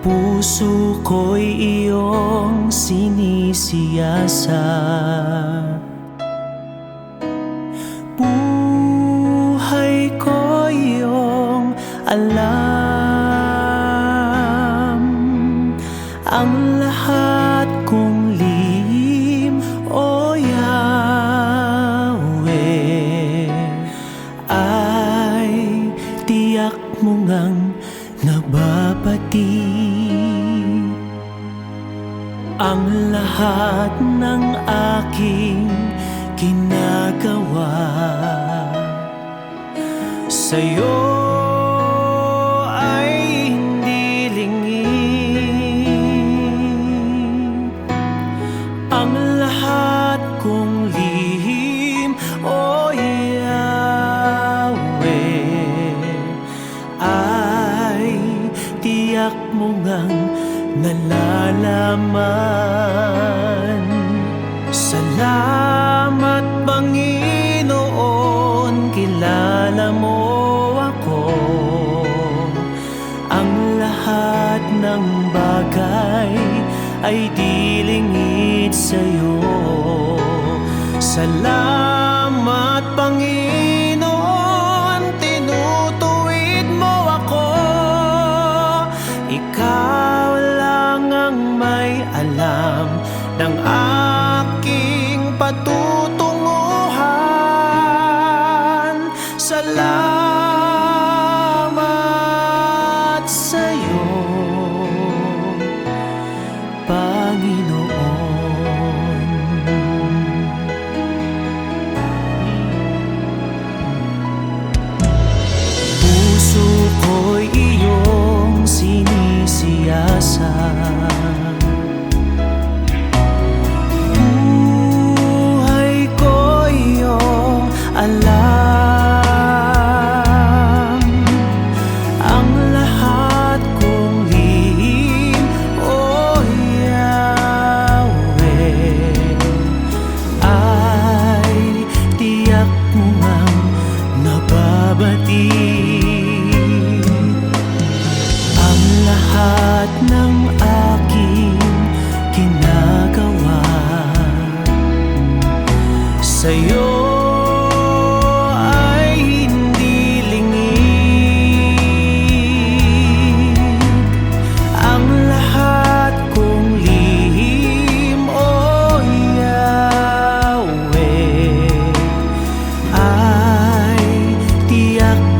puso ko'y iyong sinisiyasat. Buhay ko iyong alam, ang lahat kong lihim, O Yahweh, ay tiyak mo ngang nababati. Ang lahat ng aking ginagawa sa'yo ay hindi lingid. Ang lahat kong lihim, O Yahweh, ay tiyak mo ngang nalalaman. Salamat, Panginoon, kilala mo ako. Ang lahat ng bagay ay di lingid sa'yo. Salamat, Panginoon, tinutuwid mo ako. Ikaw lang ang may alam ng aking patutunguhan. Salamat sa'yo, Panginoon. Puso ko'y iyong sinisiyasat. Alam, ang lahat kong lihim, O Yahweh, ay tiyak mo ngang nababati. Ang lahat ng aking ginagawa sa'yo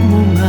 mo nga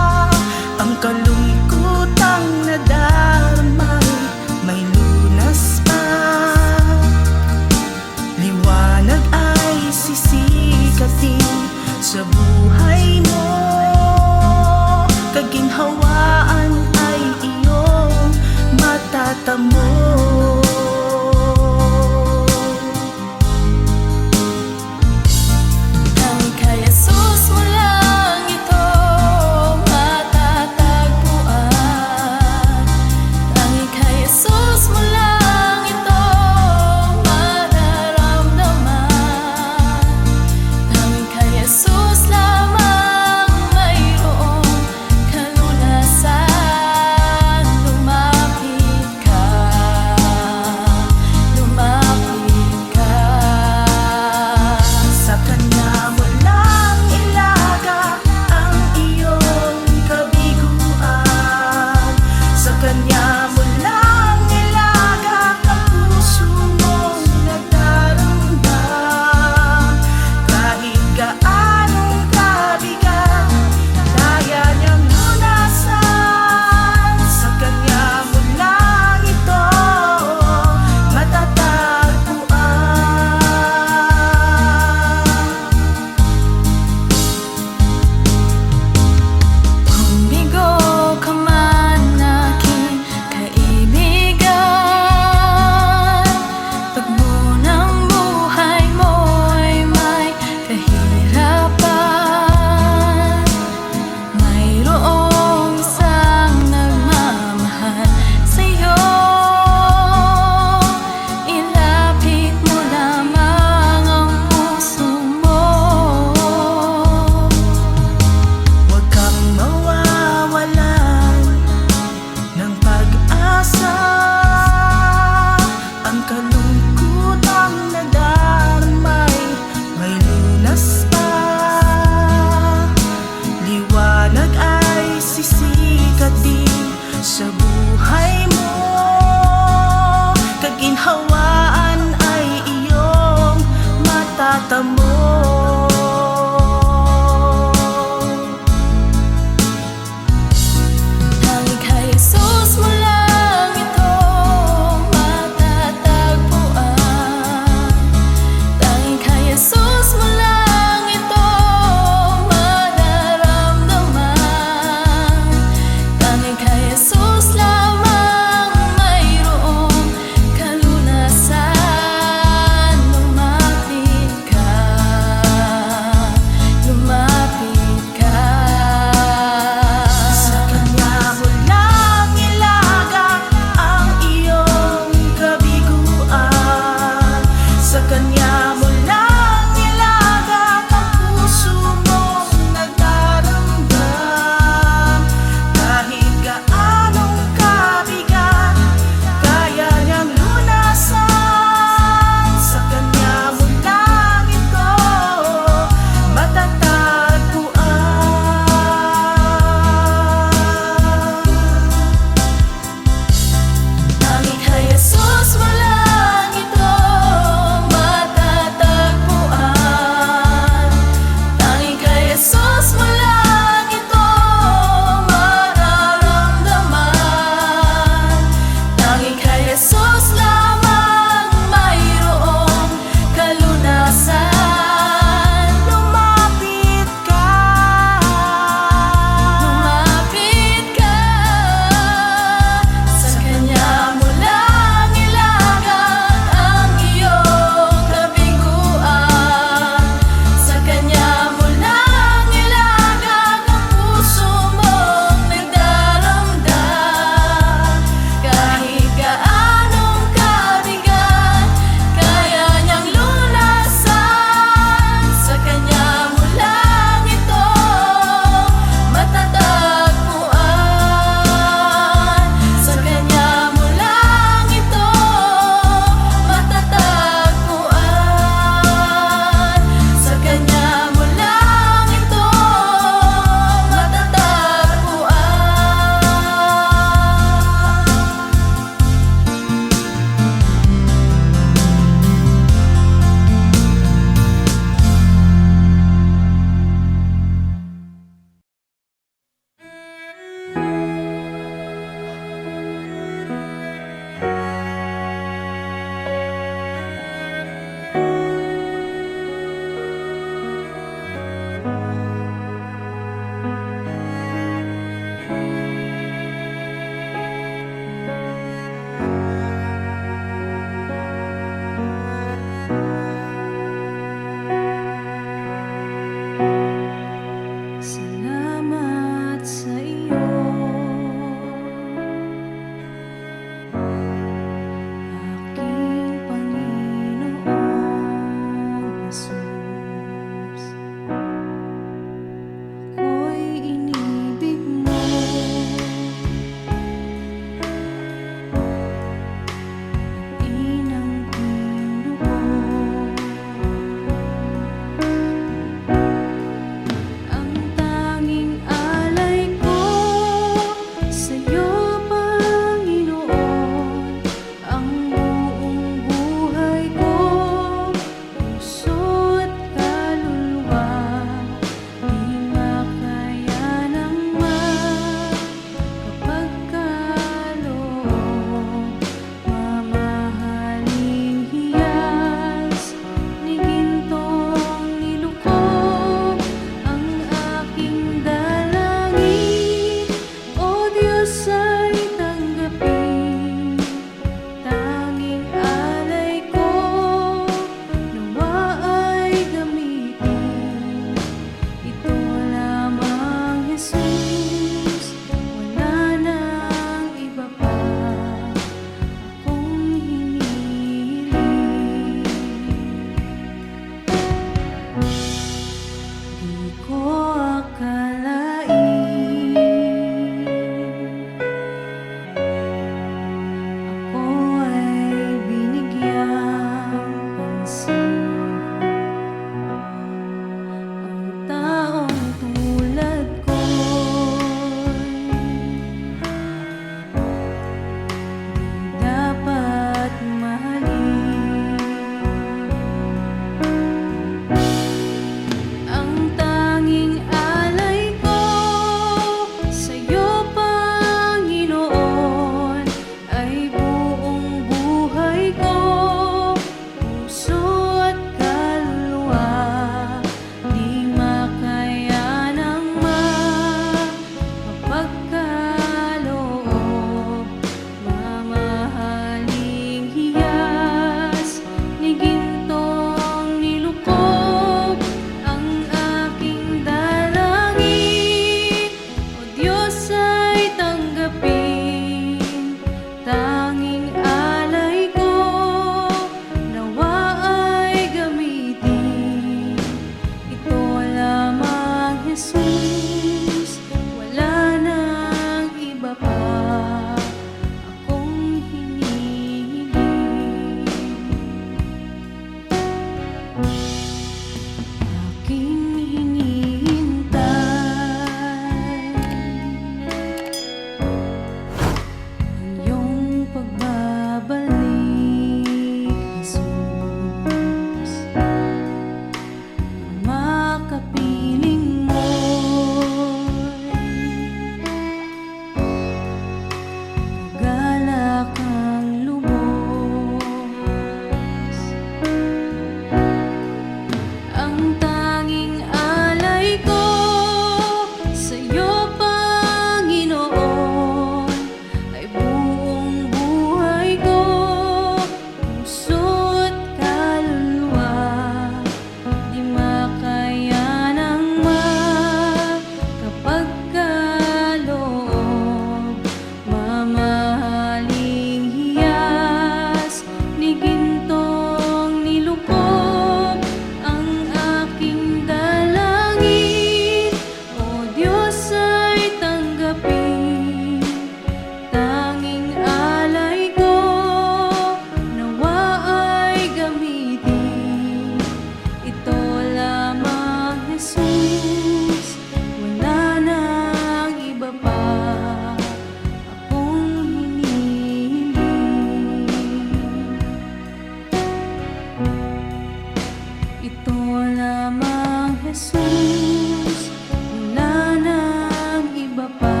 Jesus, wala nang iba pa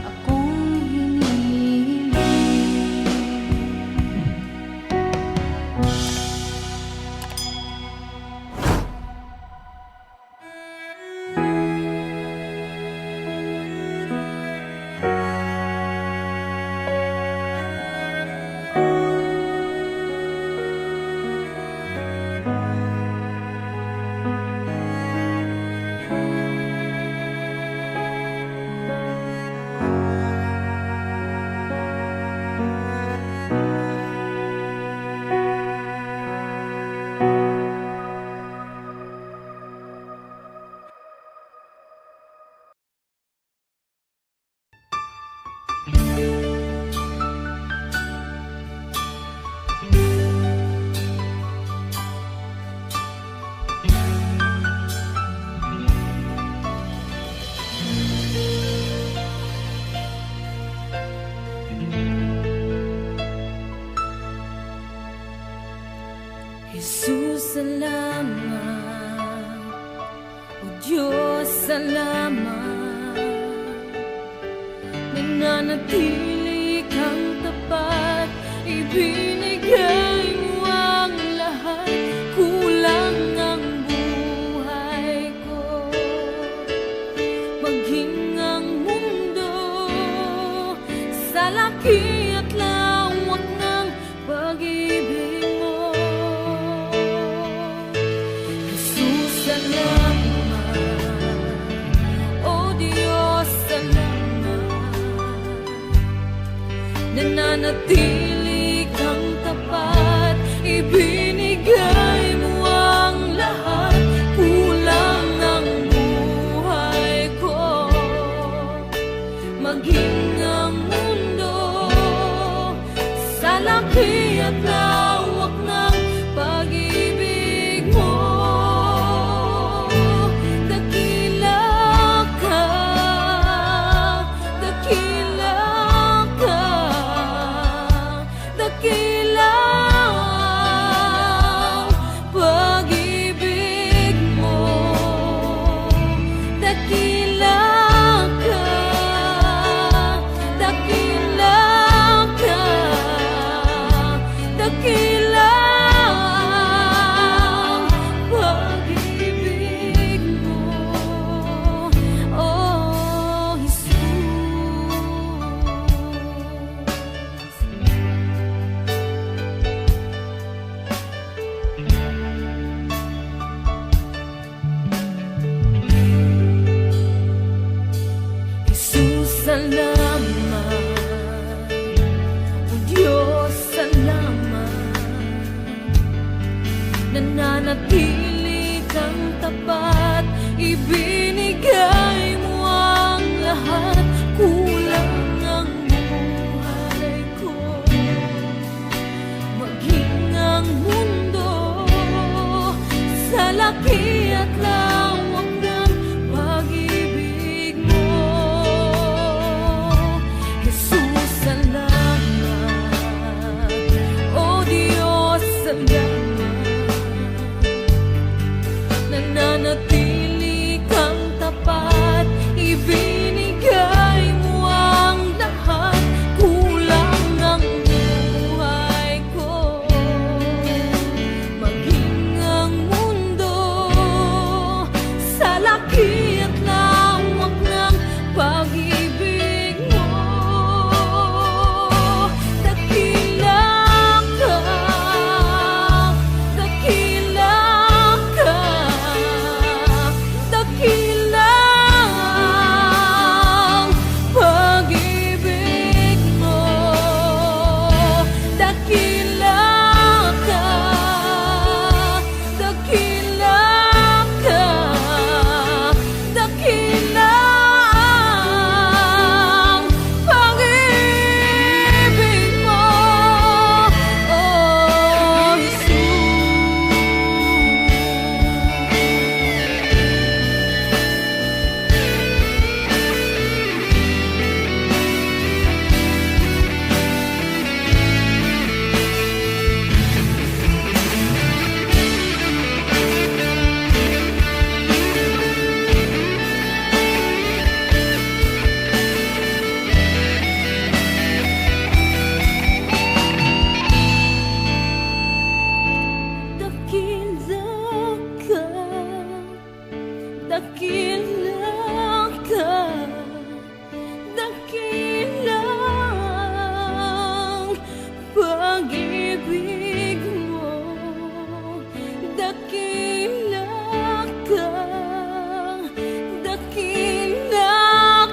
akong hinihiling. Jesus, salamat. O Diyos, salamat. Nananatili kang tapat, ibinigay mo ang lahat. Kulang ang buhay ko, maging ang mundo sa laki at lawak ng pag-ibig mo. Jesus, salamat. O Diyos, salamat. Nananatili kang tapat, ibinigay mo ang lahat. Kulang ang buhay ko, maging ang mundo sa laki at lawak ng pag-ibig mo. Dakila ka, dakila ka, dakila ang pag-ibig mo. Dakila ka, dakila ka, dakila ang pag-ibig mo. Oh, Jesus. Jesus, salamat. O Diyos, salamat. Nananatili kang tapat, ibinigay mo ang lahat. Kulang ang buhay ko, maging ang mundo sa laki at lawak ng pag-ibig mo. Jesus, salamat. O Diyos, salamat. Nananatili kang tapat, ibinigay mo ang lahat. Kulang ang buhay ko, maging ang mundo pag-ibig mo, dakila ka, dakila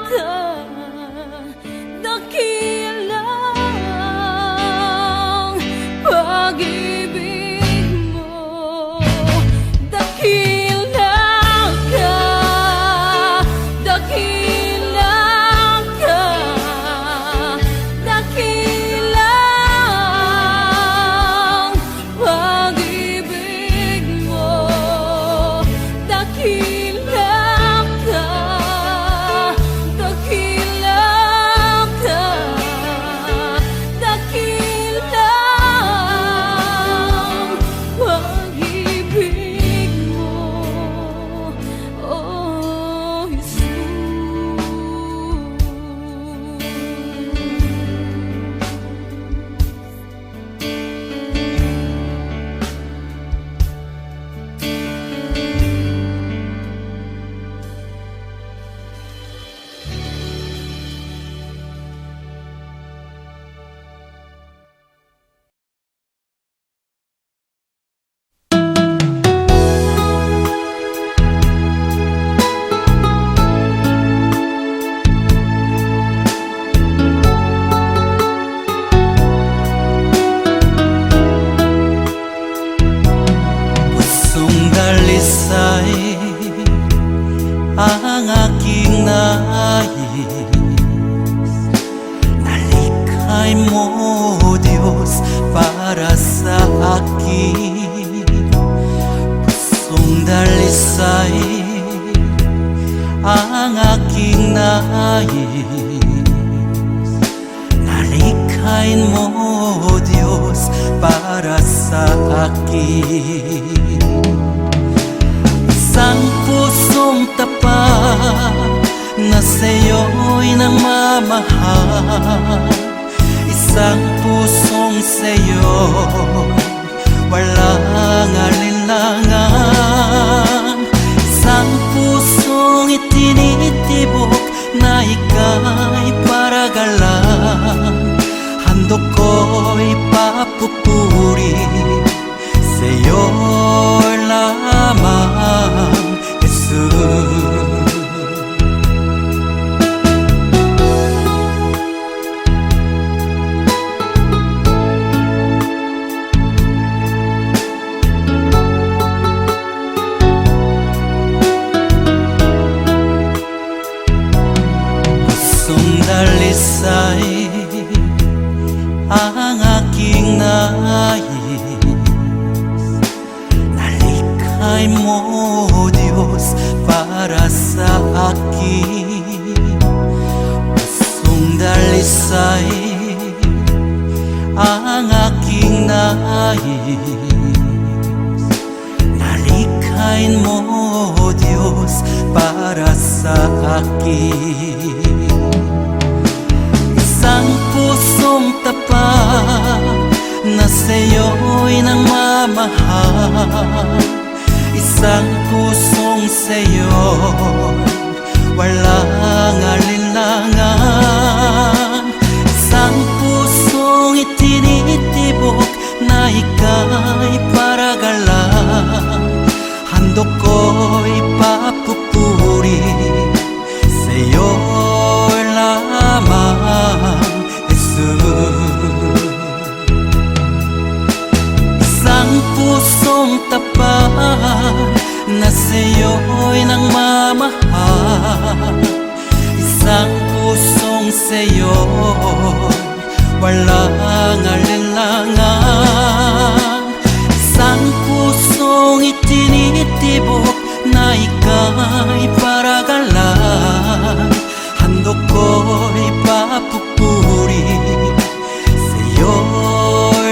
ka, dakila ang pag-ibig mo, dakila ka, dakila ka, dakila ang pag-ibig mo, dakila ka, dakila ka, dakila ang pag-ibig mo, oh Jesus. Pusong dalisay ang aking nais, nalikhay mo, Diyos, para sa akin. Pusong dalisay ang aking nais, nalikhay mo, Diyos, para sa akin. Isang pusong tapat na sa'yo'y nagmamahal, isang pusong sa'yo walang alinlangan, isang pusong itinitibok na ika'y paragalan. Handog ko'y papupuri sa'yo lamang, Jesus. Pusong dalisay ang aking nais, nalikhay mo, Diyos, para sa akin. Pusong dalisay ang aking nais, nalikhay mo, Diyos, para sa akin. Isang pusong tapat na sa'yo'y nagmamahal, isang pusong sa'yo walang alinlangan, isang pusong itinitibok na ika'y paragalan. Handog ko'y papupuri sa'yo lamang, Jesus. Isang pusong tapat na sa'yo'y nagmamahal, isang pusong sa'yo walang alinlangan, isang pusong itinitibok na ika'y paragalan. Handog ko'y papupuri sa'yo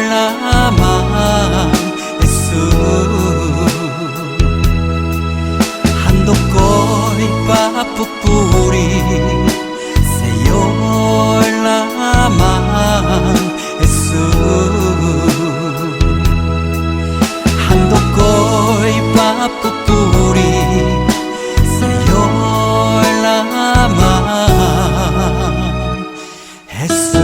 lamang, Jesus. Handog ko'y papupuri sa'yo lamang, Jesus. Handog ko'y papupuri sa'yo lamang, Jesus.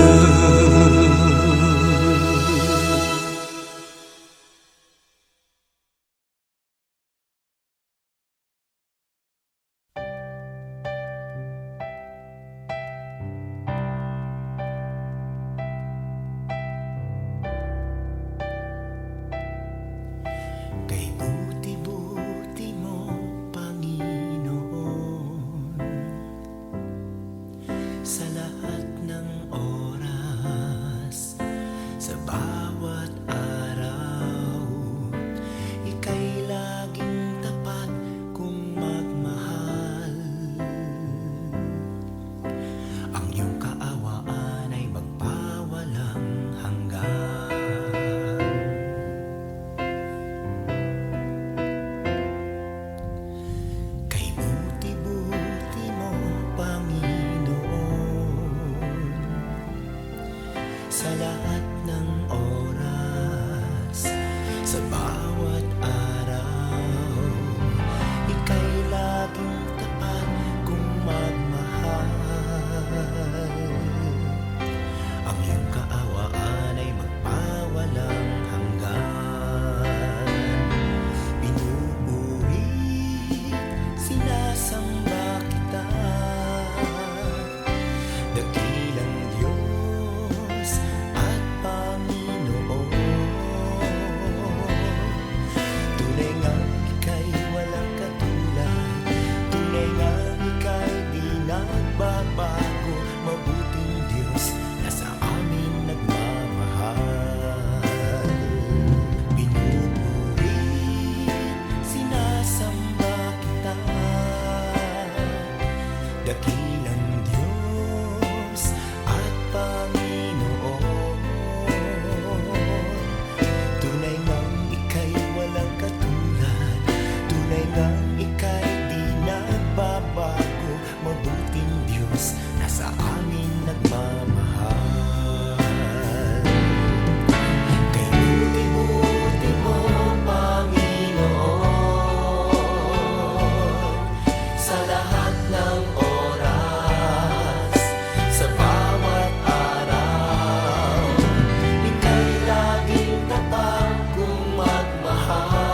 sa bawat araw. Ika'y laging tapat kung magmahal. Ang iyong kaawaan ay magpawalang hanggan. Pinupuri, sinasamba kita, dakilang Diyos at Panginoon. Tunay ngang ika'y walang katulad, tunay ngang ika'y di nagbabago. Mabuting Diyos na sa amin nagmamahal. Pinupuri, sinasamba kita, dakilang Diyos at Panginoon. Tunay ngang ika'y walang katulad, tunay ngang ika'y di nagbabago. Mabuting Diyos na sa amin nagmamahal. Kay buti-buti mo, Panginoon, sa lahat ng oras, sa bawat araw. Ika'y laging tapat kung magmahal.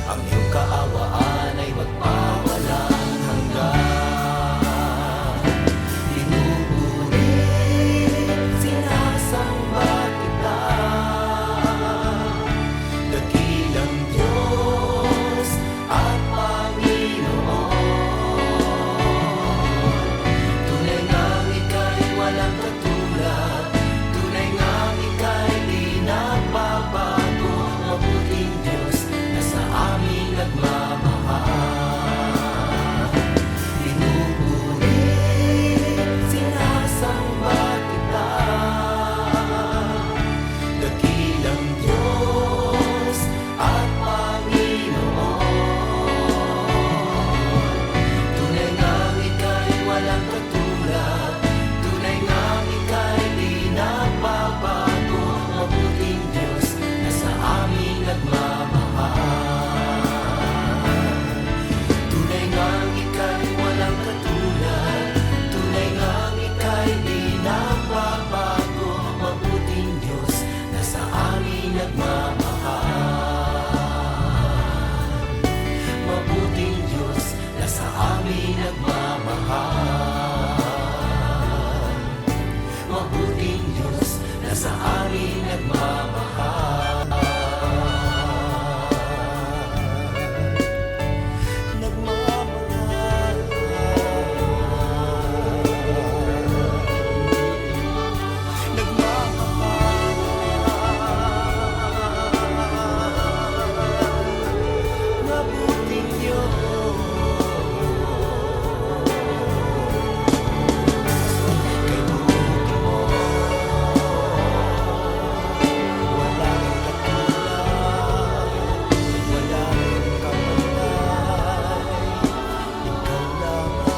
Ang iyong kaawaan ay magpawalang hanggan. Pinupuri, sinasamba kita, dakilang Diyos at Panginoon. Tunay ngang ika'y walang katulad, tunay ngang ika'y di nagbabago. Mabuting Diyos na sa amin nagmamahal. Pinupuri, sinasamba kita, dakilang Diyos at Panginoon. Tunay ngang ika'y walang katulad, tunay ngang ika'y di nagbabago. Mabuting Diyos na sa amin nagmamahal. Tunay ngang ika'y walang katulad, tunay ngang ika'y di nagbabago. Mabuting Diyos na sa amin nagmamahal. Mabuting Diyos na sa amin nagmamahal. Mabuting Diyos na sa amin nagmamahal. Nagmamahal. Nagmamahal. Mabuting Diyos. Kay buti mo, walang katulad, walang kapantay. Ikaw lamang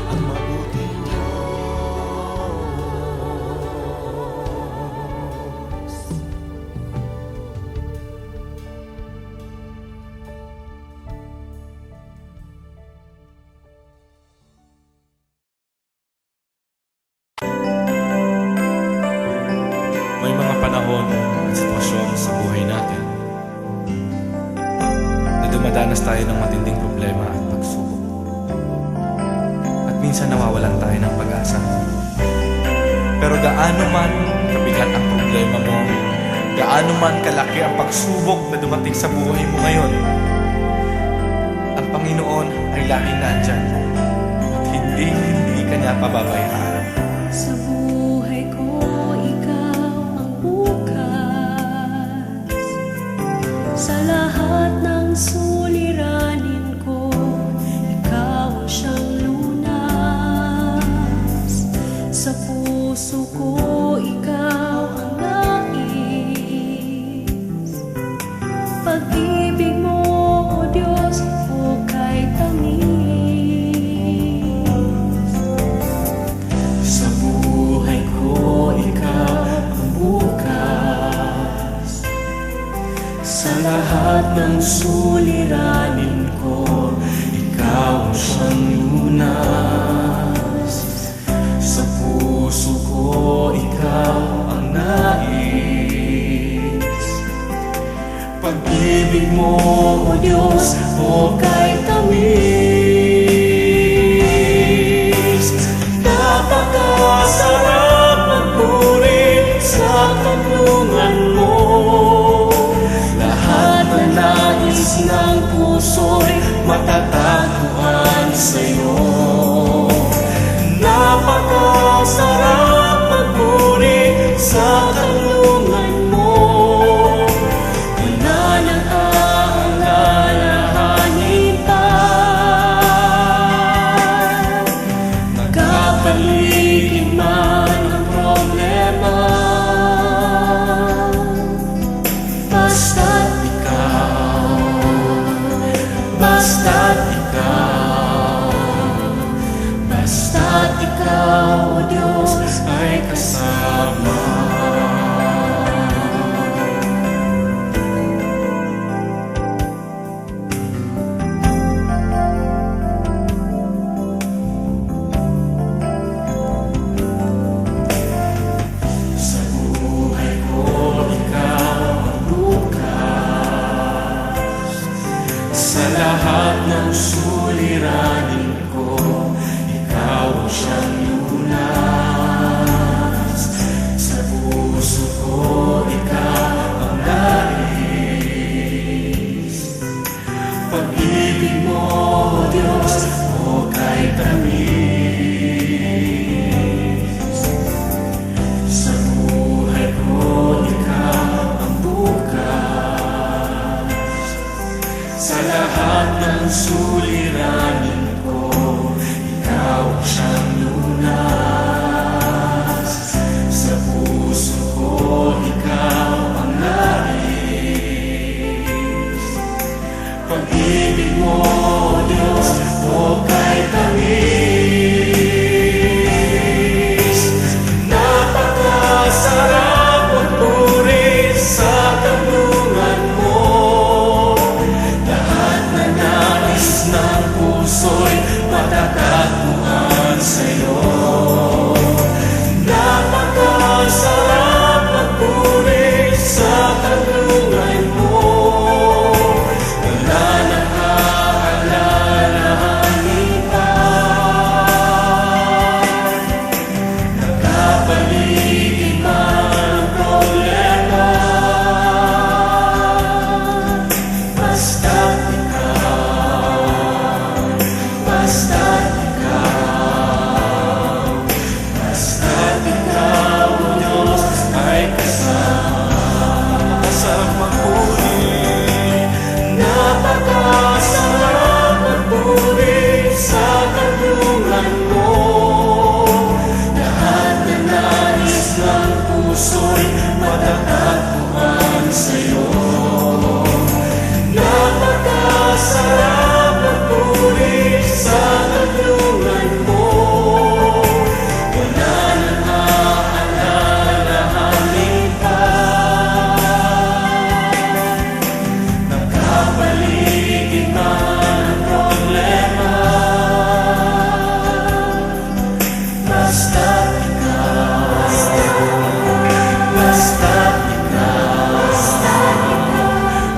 ang mabuting Diyos. May mga panahon at sitwasyon sa buhay natin na dumadanas tayo ng matinding problema at pagsubok. At minsan nawawalan tayo ng pag-asa. Pero gaano man kabigat ang problema mo, gaano man kalaki ang pagsubok na dumating sa buhay mo ngayon, ang Panginoon ay laging nandyan at hindi ka niya pababayaan. Sa buhay ko, ikaw ang bukas. Sa lahat ng suliranin ko, ikaw ang siyang lunas. Sa puso ko, ikaw ang nais. Pag-ibig mo, O Diyos, hukay tangis. Sa buhay ng suliranin ko, ikaw ang siyang lunas. Sa puso ko, ikaw ang nais. Pag-ibig mo, O Diyos, o kay tamis. Napakasarap magpuri sa kanlungan mo. Lahat na nais ng puso'y matatagpuan sa'yo. Napakasarap magpuri sa kanlungan mo. Wala nang aalalahanin pa. Nagkapaligid man ang problema, basta't ikaw, basta't ikaw, basta't ikaw, O Diyos, ay kasama. Sa buhay ko, ikaw ang bukas. Sa lahat ng suliranin ko, ikaw ang siyang lunas. Sa puso ko, ikaw ang nais. Pag-ibig mo, O Diyos, o kay tamis. Sa buhay ko, ikaw ang bukas. Sa lahat ng suliranin ko, ikaw ang siyang lunas. Sa puso ko, ikaw ang nais. Pag-ibig mo, O Diyos, o kay tamis. Napakasarap magpuri sa kanlungan mo. Lahat na nais ng puso'y matatagpuan sa'yo. Napakasarap magpuri sa kanlungan mo. Wala nang aalalahanin pa. Nagkapaligid man ang problema, basta't ikaw, basta't ikaw, basta't ikaw, O Diyos, ay kasama. Sarap magpuri, napakasarap magpuri sa kanlungan mo. Lahat na nais ng puso'y matatagpuan sa'yo. Napakasarap magpuri sa kanlungan mo. Wala nang aalalahanin pa. Nagkapaligid man ang problema, basta't ikaw, basta't ikaw,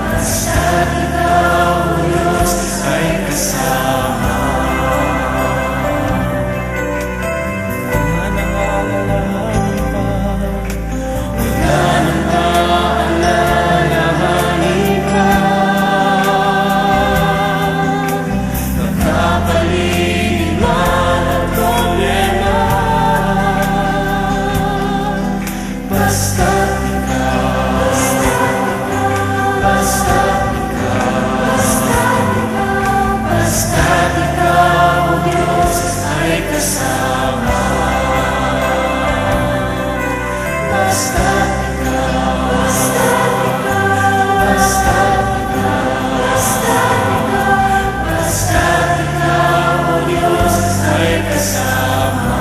basta't ikaw, O Diyos, ay kasama. Wala nang aalalahanin pa. Wala nang aalalahanin pa. Nagkapaligid man ang problema, basta't ikaw, basta't ikaw, basta't ikaw, O Diyos, ay kasama. Basta't ikaw, basta't ikaw, basta't ikaw, O Diyos, ay kasama.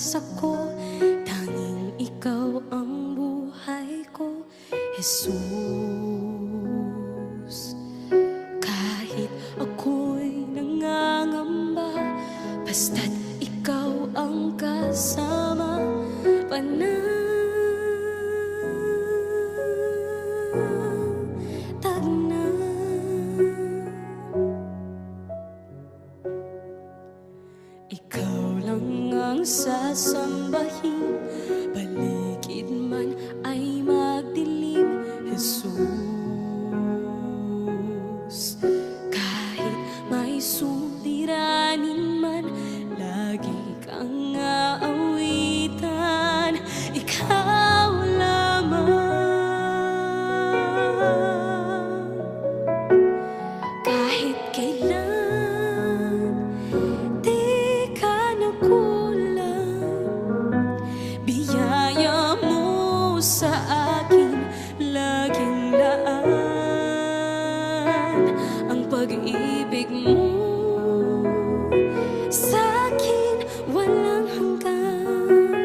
pag-asa ko, tanging ikaw ang buhay ko, Jesus. Kahit ako'y nangangamba, basta't ikaw ang kasama, panatag na. Ikaw lang ang sasambahin, paligid man ay magdilim, Jesus. Kahit may suliranin man, lagi kang aawitan, ikaw lamang. Kahit kailan di ka nakulang, biyaya mo sa akin laging laan. Ang pag-ibig mo sa akin walang hanggan.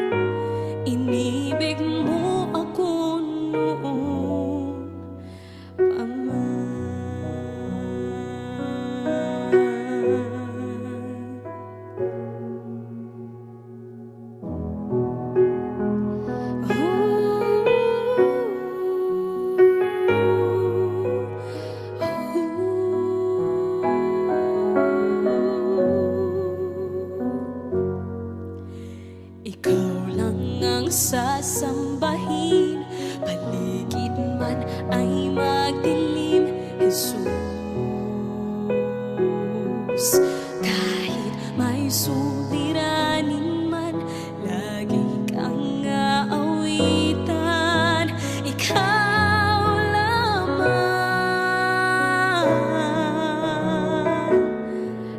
Inibig mo ako noon pa man. Ikaw lang ang sasambahin, paligid man ay magdilim, Jesus. Kahit may suliranin man, lagi kang aawitan, ikaw lamang.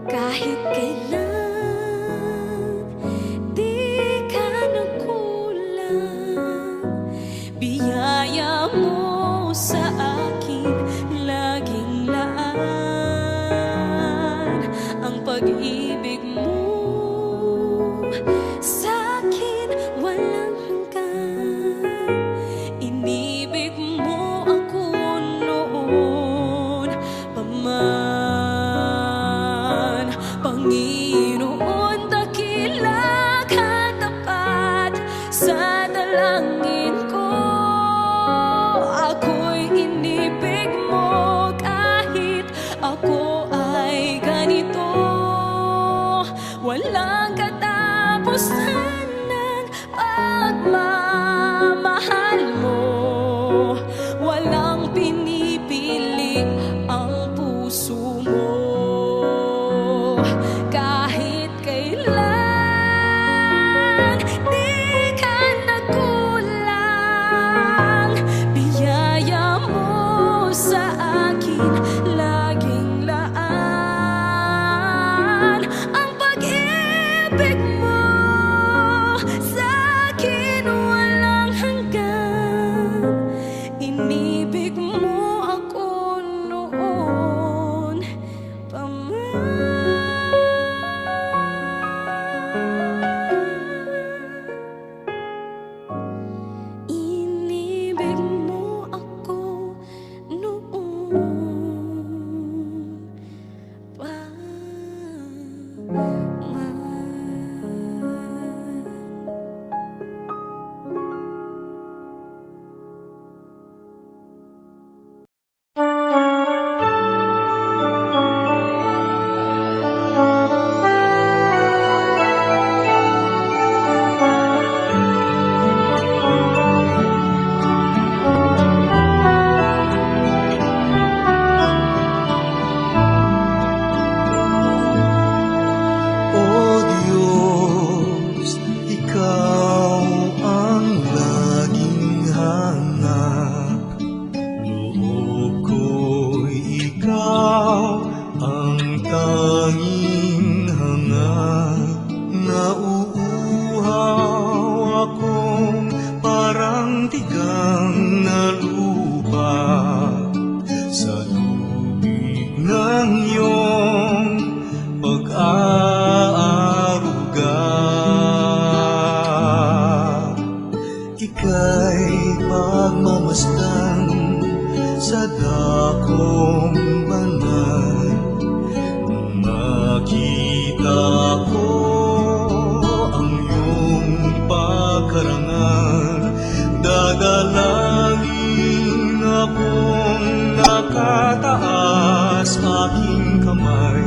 Kahit kailan di ka nakulang, biyaya mo sa akin laging laan. Ang pag-ibig mo sa akin walang hanggan. Inibig mo ako noon pa man. Panginoon, dakila ka tapat sa dalangin ko. Ako'y inibig mo kahit ako ay ganito. Walang katapusan ng pagmamahal mo. Walang pinipili ang puso mo. Kahit kailan di ka nakulang, biyaya mo sa akin laging laan. Ang pag-ibig mo sa akin walang hanggan. Inibig mo ako noon pa man. Inibig mo ako noon pa man. O Diyos, Ikaw ang laging hanap. Loob ko'y Ikaw ang tanging hanap. Nauuhaw akong parang tigang na lupa sa tubig ng iyong pag-aaruga. dakong banal. Nung makita ko ang iyong pagkarangal, dadalangin akong nakataas, aking kamay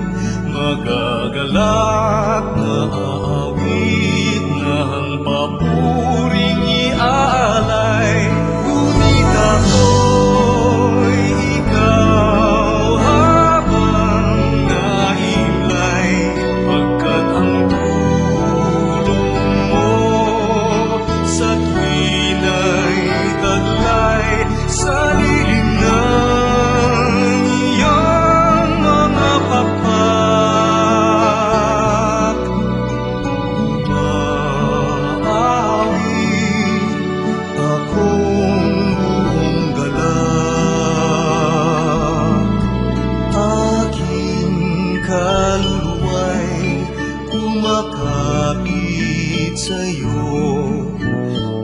magagalak na aawit na ang papuring iaalay. Ngunit ako'y ikaw habang nahimlay, pagkat ang tulong mo sa tuwina'y taglay sa lilim ng iyong mga pakpak. Umaawit akong buong galak, aking kaluluwa'y kumakapit sa'yo.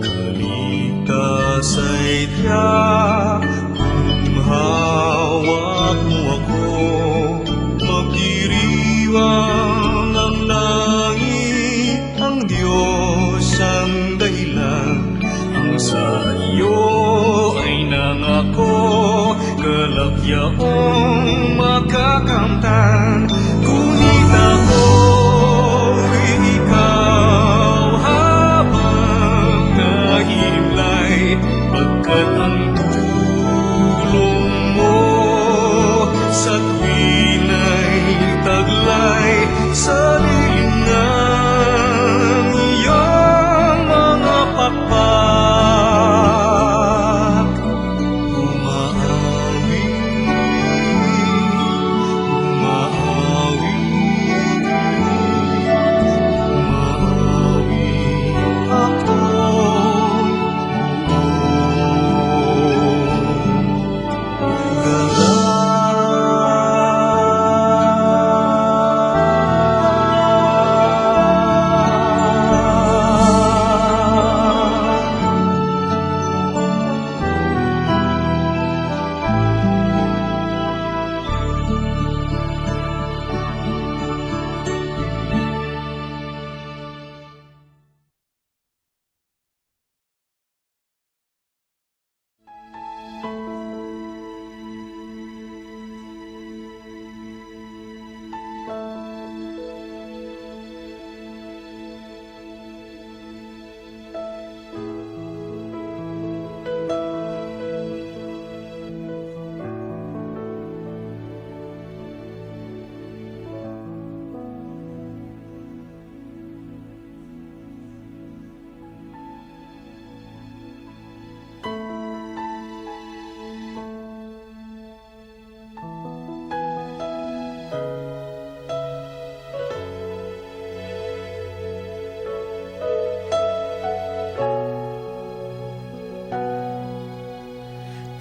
Kaligtas ay tiyak kung hawak mo ako, magdiriwang ang langit, ang Diyos ang dahilan, ang sa iyo ay nangako, kalagyaong makakamtan. Ngunit ako'y ikaw habang nahimlay, pagkat ang tulong mo sa tuwina'y taglay sa lilim ng iyong mga pakpak. Umaawit, umaawit, umaawit akong buong galak.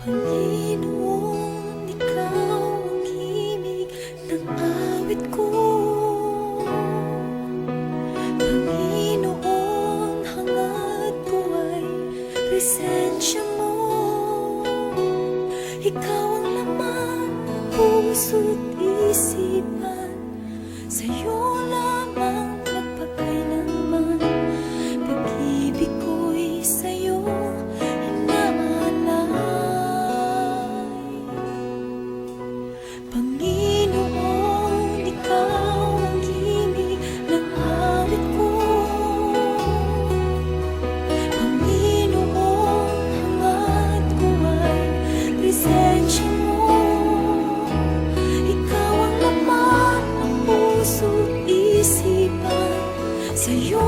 Panginoon, ikaw ang himig ng awit ko. Panginoon, hangad ko ay presensya mo. Ikaw ang laman ng puso't isipan, sa'yo lamang magpakailanman. Pag-ibig ko'y sa'yo Panginoon, ikaw ang himig ng awit ko. Panginoon, hangad ko ay presensya mo. Ikaw ang laman ng puso't isipan, sa'yo